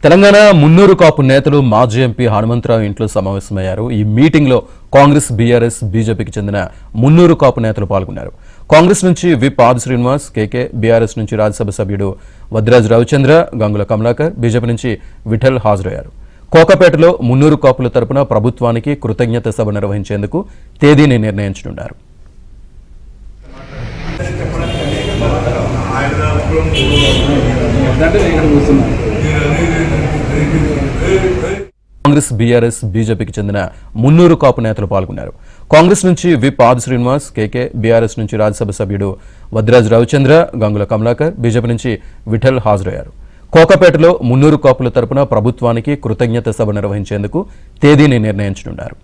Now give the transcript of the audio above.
తెలంగాణ మున్నూరు కాపు నేతలు మాజీ ఎంపీ హనుమంతరావు ఇంట్లో సమావేశమయ్యారు. ఈ మీటింగ్లో కాంగ్రెస్, బీఆర్ఎస్, బీజేపీకి చెందిన మున్నూరు కాపు నేతలు పాల్గొన్నారు. కాంగ్రెస్ నుంచి విప్ ఆది శ్రీనివాస్, కేకే, బీఆర్ఎస్ నుంచి రాజ్యసభ సభ్యుడు వద్దిరాజు రవిచంద్ర, గంగుల కమలాకర్, బీజేపీ నుంచి విఠల్ హాజరయ్యారు. కోకాపేటలో మున్నూరు కాపుల తరపున ప్రభుత్వానికి కృతజ్ఞత సభ నిర్వహించేందుకు తేదీని నిర్ణయించనున్నారు. కాంగ్రెస్, బీఆర్ఎస్, బీజేపీకి చెందిన మున్నూరు కాపు నేతలు పాల్గొన్నారు. కాంగ్రెస్ నుంచి విప్ ఆది శ్రీనివాస్, కేకే, బీఆర్ఎస్ నుంచి రాజ్యసభ సభ్యుడు వద్దిరాజు రవిచంద్ర, గంగుల కమలాకర్, బీజేపీ నుంచి విఠల్ హాజరయ్యారు. కోకాపేటలో మున్నూరు కాపుల తరపున ప్రభుత్వానికి కృతజ్ఞత సభ నిర్వహించేందుకు తేదీని నిర్ణయించనున్నారు.